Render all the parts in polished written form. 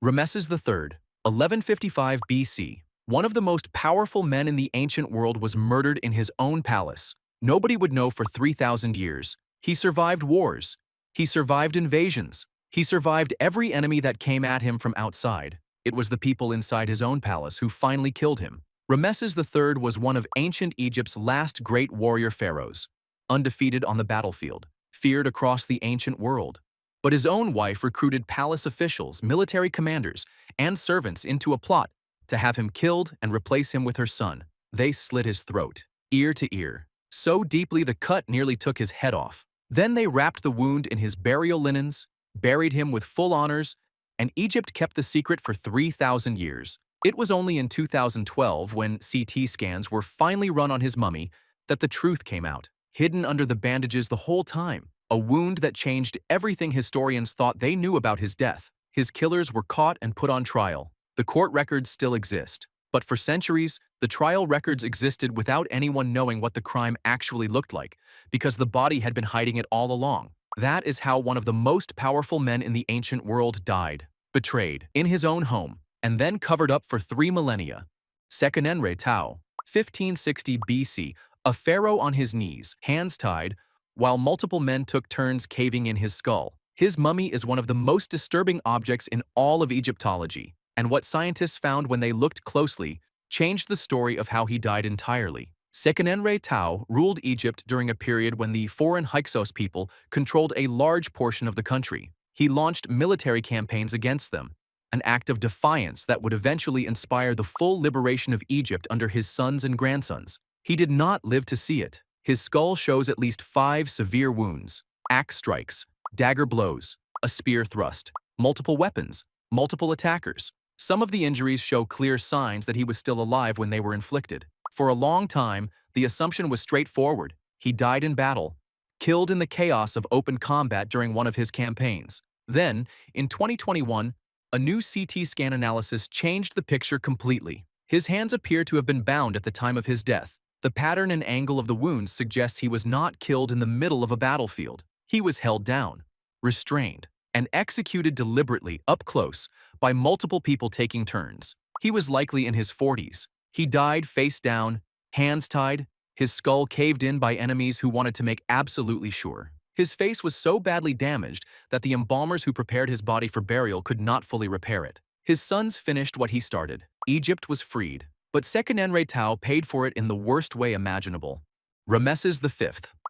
Ramesses III, 1155 BC, one of the most powerful men in the ancient world, was murdered in his own palace. Nobody would know for 3,000 years. He survived wars. He survived invasions. He survived every enemy that came at him from outside. It was the people inside his own palace who finally killed him. Ramesses III was one of ancient Egypt's last great warrior pharaohs, undefeated on the battlefield, feared across the ancient world. But his own wife recruited palace officials, military commanders, and servants into a plot to have him killed and replace him with her son. They slit his throat, ear to ear, so deeply the cut nearly took his head off. Then they wrapped the wound in his burial linens, buried him with full honors, and Egypt kept the secret for 3,000 years. It was only in 2012, when CT scans were finally run on his mummy, that the truth came out. Hidden under the bandages the whole time, a wound that changed everything historians thought they knew about his death. His killers were caught and put on trial. The court records still exist. But for centuries, the trial records existed without anyone knowing what the crime actually looked like, because the body had been hiding it all along. That is how one of the most powerful men in the ancient world died. Betrayed, in his own home, and then covered up for 3 millennia. Seqenenre-Tao, 1560 BC, a pharaoh on his knees, hands tied, while multiple men took turns caving in his skull. His mummy is one of the most disturbing objects in all of Egyptology, and what scientists found when they looked closely changed the story of how he died entirely. Seqenenre-Tao ruled Egypt during a period when the foreign Hyksos people controlled a large portion of the country. He launched military campaigns against them, an act of defiance that would eventually inspire the full liberation of Egypt under his sons and grandsons. He did not live to see it. His skull shows at least 5 severe wounds: axe strikes, dagger blows, a spear thrust, multiple weapons, multiple attackers. Some of the injuries show clear signs that he was still alive when they were inflicted. For a long time, the assumption was straightforward. He died in battle, killed in the chaos of open combat during one of his campaigns. Then, in 2021, a new CT scan analysis changed the picture completely. His hands appear to have been bound at the time of his death. The pattern and angle of the wounds suggests he was not killed in the middle of a battlefield. He was held down, restrained, and executed deliberately up close by multiple people taking turns. He was likely in his 40s. He died face down, hands tied, his skull caved in by enemies who wanted to make absolutely sure. His face was so badly damaged that the embalmers who prepared his body for burial could not fully repair it. His sons finished what he started. Egypt was freed, but Seqenenre-Tao paid for it in the worst way imaginable. Ramesses V,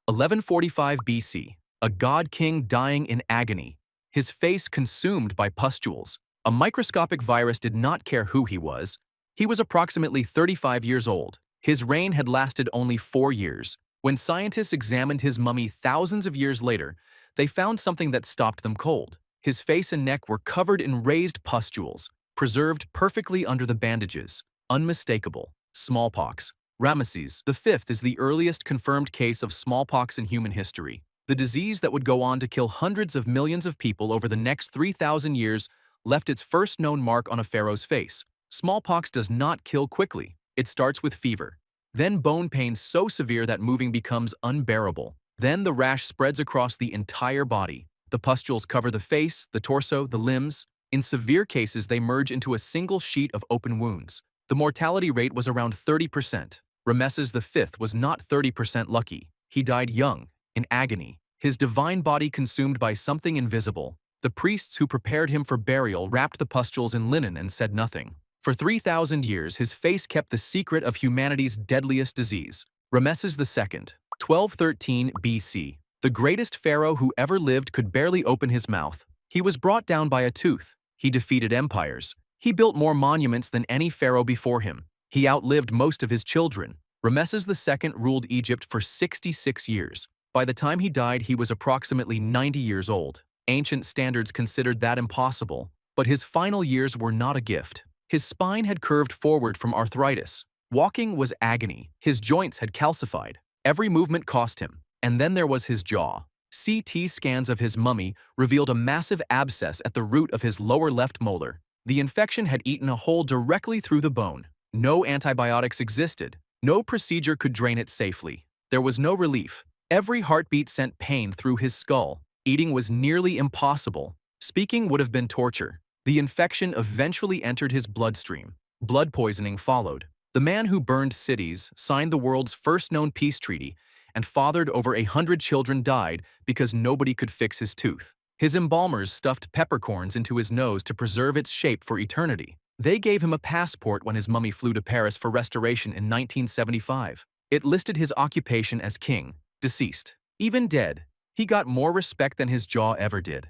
1145 BC, a god-king dying in agony, his face consumed by pustules. A microscopic virus did not care who he was. He was approximately 35 years old. His reign had lasted only 4 years. When scientists examined his mummy thousands of years later, they found something that stopped them cold. His face and neck were covered in raised pustules, preserved perfectly under the bandages. Unmistakable. Smallpox. Ramesses V is the earliest confirmed case of smallpox in human history. The disease that would go on to kill hundreds of millions of people over the next 3,000 years left its first known mark on a pharaoh's face. Smallpox does not kill quickly. It starts with fever, then bone pain so severe that moving becomes unbearable. Then the rash spreads across the entire body. The pustules cover the face, the torso, the limbs. In severe cases, they merge into a single sheet of open wounds. The mortality rate was around 30%. Ramesses V was not 30% lucky. He died young, in agony, his divine body consumed by something invisible. The priests who prepared him for burial wrapped the pustules in linen and said nothing. For 3,000 years, his face kept the secret of humanity's deadliest disease. Ramesses II, 1213 BC. The greatest pharaoh who ever lived could barely open his mouth. He was brought down by a tooth. He defeated empires. He built more monuments than any pharaoh before him. He outlived most of his children. Ramesses II ruled Egypt for 66 years. By the time he died, he was approximately 90 years old. Ancient standards considered that impossible, but his final years were not a gift. His spine had curved forward from arthritis. Walking was agony. His joints had calcified. Every movement cost him. And then there was his jaw. CT scans of his mummy revealed a massive abscess at the root of his lower left molar. The infection had eaten a hole directly through the bone. No antibiotics existed. No procedure could drain it safely. There was no relief. Every heartbeat sent pain through his skull. Eating was nearly impossible. Speaking would have been torture. The infection eventually entered his bloodstream. Blood poisoning followed. The man who burned cities signed the world's first known peace treaty and fathered over 100 children died because nobody could fix his tooth. His embalmers stuffed peppercorns into his nose to preserve its shape for eternity. They gave him a passport when his mummy flew to Paris for restoration in 1975. It listed his occupation as king, deceased. Even dead, he got more respect than his jaw ever did.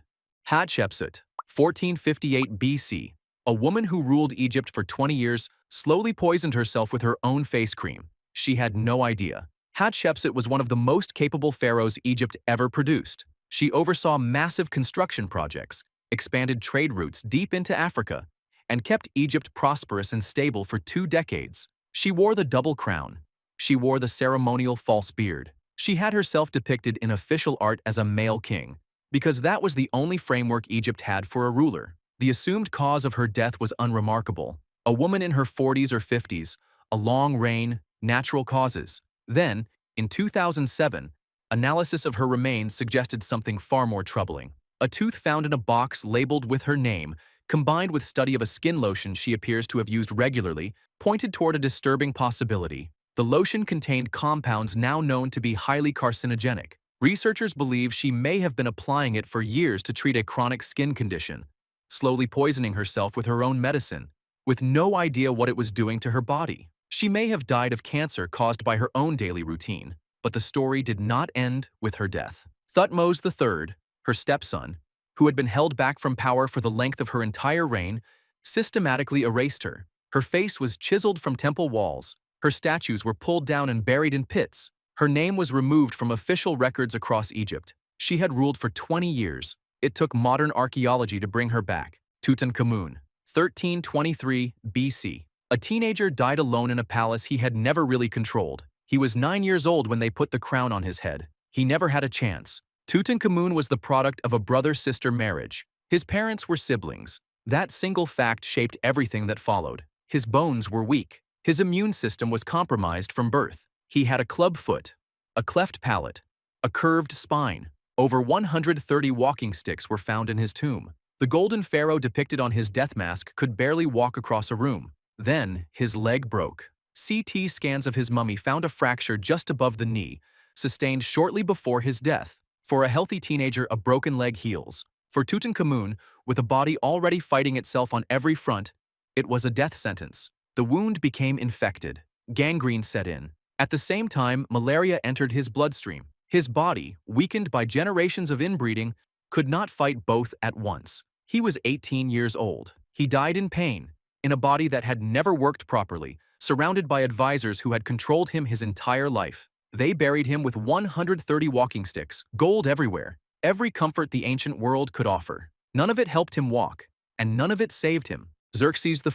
Hatshepsut, 1458 BC. A woman who ruled Egypt for 20 years slowly poisoned herself with her own face cream. She had no idea. Hatshepsut was one of the most capable pharaohs Egypt ever produced. She oversaw massive construction projects, expanded trade routes deep into Africa, and kept Egypt prosperous and stable for 2 decades. She wore the double crown. She wore the ceremonial false beard. She had herself depicted in official art as a male king, because that was the only framework Egypt had for a ruler. The assumed cause of her death was unremarkable. A woman in her 40s or 50s, a long reign, natural causes. Then, in 2007, analysis of her remains suggested something far more troubling. A tooth found in a box labeled with her name, combined with study of a skin lotion she appears to have used regularly, pointed toward a disturbing possibility. The lotion contained compounds now known to be highly carcinogenic. Researchers believe she may have been applying it for years to treat a chronic skin condition, slowly poisoning herself with her own medicine, with no idea what it was doing to her body. She may have died of cancer caused by her own daily routine, but the story did not end with her death. Thutmose III, her stepson, who had been held back from power for the length of her entire reign, systematically erased her. Her face was chiseled from temple walls. Her statues were pulled down and buried in pits. Her name was removed from official records across Egypt. She had ruled for 20 years. It took modern archaeology to bring her back. Tutankhamun, 1323 BC. A teenager died alone in a palace he had never really controlled. He was 9 years old when they put the crown on his head. He never had a chance. Tutankhamun was the product of a brother-sister marriage. His parents were siblings. That single fact shaped everything that followed. His bones were weak. His immune system was compromised from birth. He had a club foot, a cleft palate, a curved spine. Over 130 walking sticks were found in his tomb. The golden pharaoh depicted on his death mask could barely walk across a room. Then, his leg broke. CT scans of his mummy found a fracture just above the knee, sustained shortly before his death. For a healthy teenager, a broken leg heals. For Tutankhamun, with a body already fighting itself on every front, it was a death sentence. The wound became infected. Gangrene set in. At the same time, malaria entered his bloodstream. His body, weakened by generations of inbreeding, could not fight both at once. He was 18 years old. He died in pain, in a body that had never worked properly, surrounded by advisors who had controlled him his entire life. They buried him with 130 walking sticks, gold everywhere, every comfort the ancient world could offer. None of it helped him walk, and none of it saved him. Xerxes I,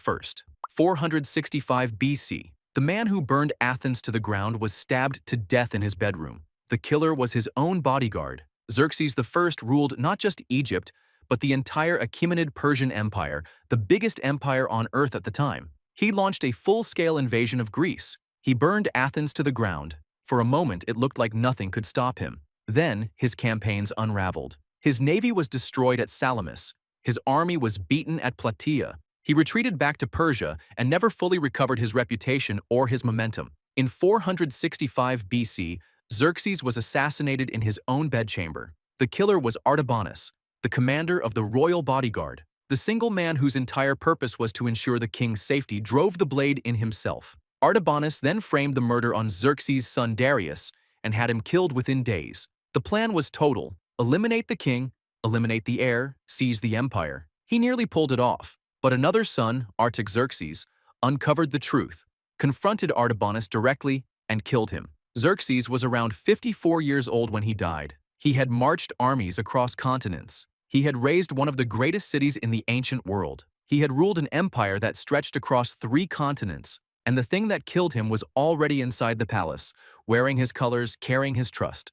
465 BC. The man who burned Athens to the ground was stabbed to death in his bedroom. The killer was his own bodyguard. Xerxes I ruled not just Egypt, but the entire Achaemenid Persian Empire, the biggest empire on earth at the time. He launched a full-scale invasion of Greece. He burned Athens to the ground. For a moment, it looked like nothing could stop him. Then, his campaigns unraveled. His navy was destroyed at Salamis. His army was beaten at Plataea. He retreated back to Persia and never fully recovered his reputation or his momentum. In 465 BC, Xerxes was assassinated in his own bedchamber. The killer was Artabanus, the commander of the royal bodyguard. The single man whose entire purpose was to ensure the king's safety drove the blade in himself. Artabanus then framed the murder on Xerxes' son Darius and had him killed within days. The plan was total: eliminate the king, eliminate the heir, seize the empire. He nearly pulled it off, but another son, Artaxerxes, uncovered the truth, confronted Artabanus directly, and killed him. Xerxes was around 54 years old when he died. He had marched armies across continents. He had raised one of the greatest cities in the ancient world. He had ruled an empire that stretched across 3 continents. And the thing that killed him was already inside the palace, wearing his colors, carrying his trust.